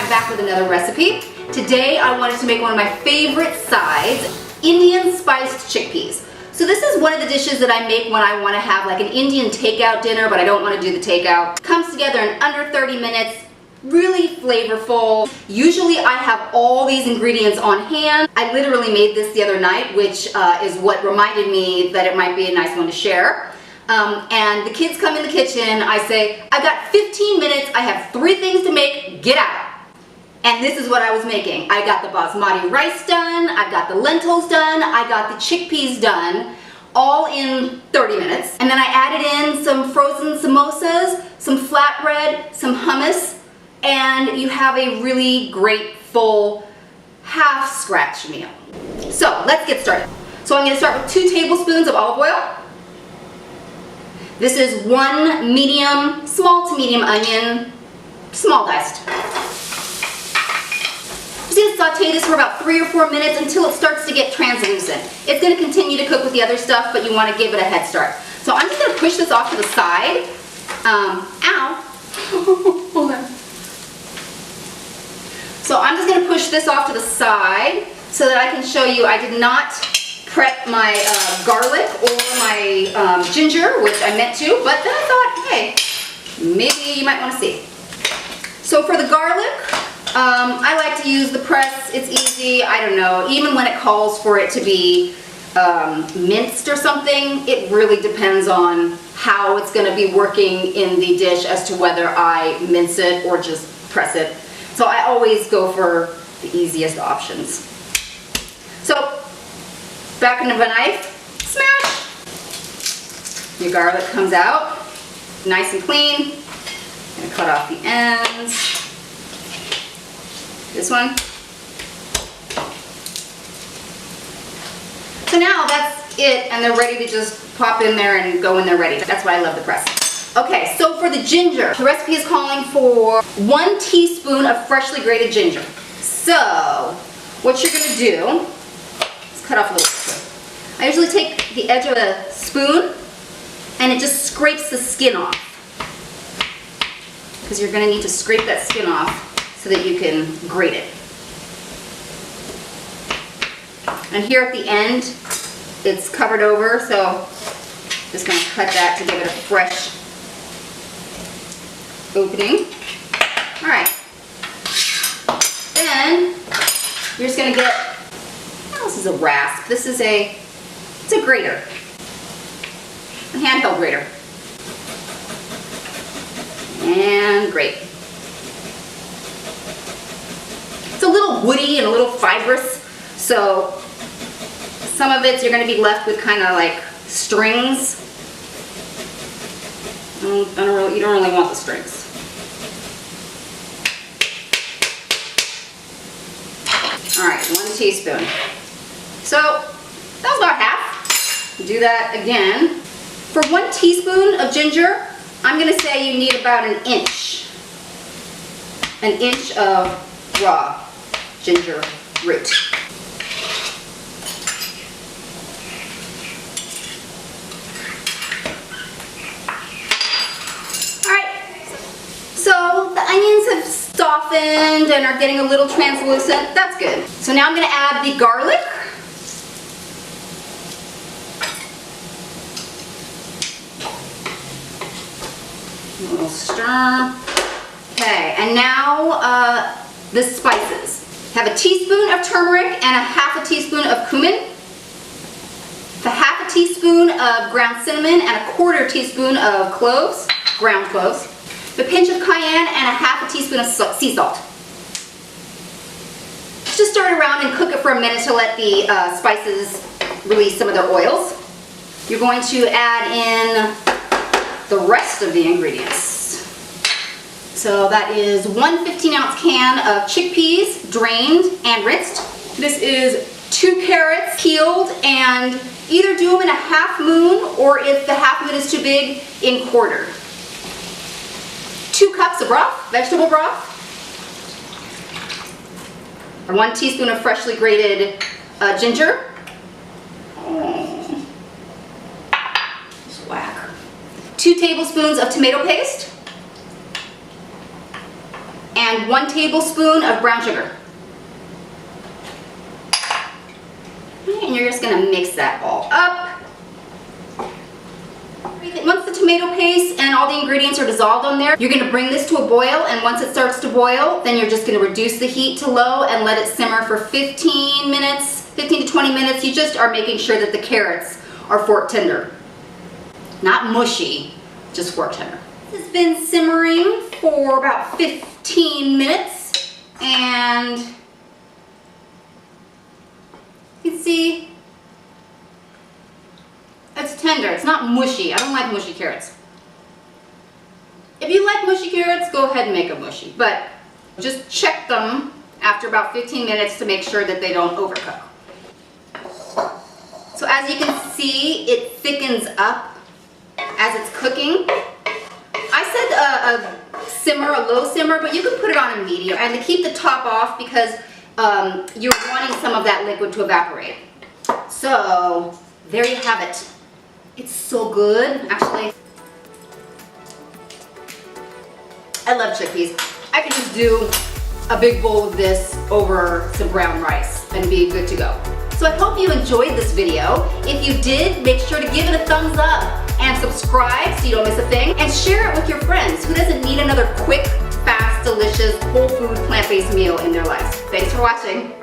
I'm back with another recipe. Today I wanted to make one of my favorite sides, Indian spiced chickpeas. So this is one of the dishes that I make when I want to have like an Indian takeout dinner, but I don't want to do the takeout. Comes together in under 30 minutes, really flavorful. Usually I have all these ingredients on hand. I literally made this the other night, which is what reminded me that it might be a nice one to share. And the kids come in the kitchen, I say, I've got 15 minutes, I have 3 things to make, get out. And this is what I was making. I got the basmati rice done, I've got the lentils done, I got the chickpeas done, all in 30 minutes. And then I added in some frozen samosas, some flatbread, some hummus, and you have a really great full half scratch meal. So let's get started. So I'm going to start with 2 tablespoons of olive oil. This is 1 medium, small to medium onion, small diced. Just going to saute this for about 3 or 4 minutes until it starts to get translucent. It's going to continue to cook with the other stuff, but you want to give it a head start. So I'm just going to push this off to the side. Ow. Hold on. So I'm just going to push this off to the side so that I can show you I did not prep my garlic or my ginger, which I meant to, but then I thought, hey, maybe you might want to see. So for the garlic, I like to use the press. It's easy. I don't know. Even when it calls for it to be minced or something, it really depends on how it's going to be working in the dish as to whether I mince it or just press it. So I always go for the easiest options. So back into a knife, smash. Your garlic comes out nice and clean. I'm going to cut off the ends. This one. So now that's it, and they're ready to just pop in there and go in there ready. That's why I love the press. Okay, so for the ginger, the recipe is calling for 1 teaspoon of freshly grated ginger. So what you're going to do is cut off a little bit. I usually take the edge of a spoon and it just scrapes the skin off, because you're going to need to scrape that skin off so that you can grate it. And here at the end, it's covered over, so just going to cut that to give it a fresh opening. All right. Then you're just going to get, oh, this is a rasp. This is it's a grater, a handheld grater. And grate. It's a little woody and a little fibrous, so some of it you're going to be left with kind of like strings. You don't really want the strings. All right, 1 teaspoon. So that was about half. Do that again. For 1 teaspoon of ginger, I'm going to say you need about an inch of raw ginger root. So the onions have softened and are getting a little translucent. That's good. So now I'm going to add the garlic. A little stir. Okay, and now the spices. Have a teaspoon of turmeric and a half a teaspoon of cumin. A half a teaspoon of ground cinnamon and a 1/4 teaspoon of cloves, ground cloves. A pinch of cayenne and a half a teaspoon of sea salt. Just stir it around and cook it for a minute to let the spices release some of their oils. You're going to add in the rest of the ingredients. So that is 1 15-ounce can of chickpeas, drained and rinsed. This is 2 carrots, peeled, and either do them in a half moon, or if the half moon is too big, in quarter. 2 cups of broth, vegetable broth. 1 teaspoon of freshly grated ginger. Just whack. 2 tablespoons of tomato paste. and 1 tablespoon of brown sugar. And you're just gonna mix that all up. Once the tomato paste and all the ingredients are dissolved on there, you're gonna bring this to a boil, and once it starts to boil, then you're just gonna reduce the heat to low and let it simmer for 15 minutes, 15 to 20 minutes. You just are making sure that the carrots are fork tender. Not mushy, just fork tender. This has been simmering for about 15 minutes, and you can see it's tender. It's not mushy. I don't like mushy carrots. If you like mushy carrots, go ahead and make them mushy, but just check them after about 15 minutes to make sure that they don't overcook. So as you can see, it thickens up as it's cooking. I said a simmer, a low simmer, but you can put it on a medium, and to keep the top off because you're wanting some of that liquid to evaporate. So there you have it. It's so good, actually. I love chickpeas. I could just do a big bowl of this over some brown rice and be good to go. So I hope you enjoyed this video. If you did, make sure to give it a thumbs up and subscribe so you don't miss a thing, and share it with your friends. Who doesn't need another quick, fast, delicious, whole food, plant-based meal in their lives? Thanks for watching.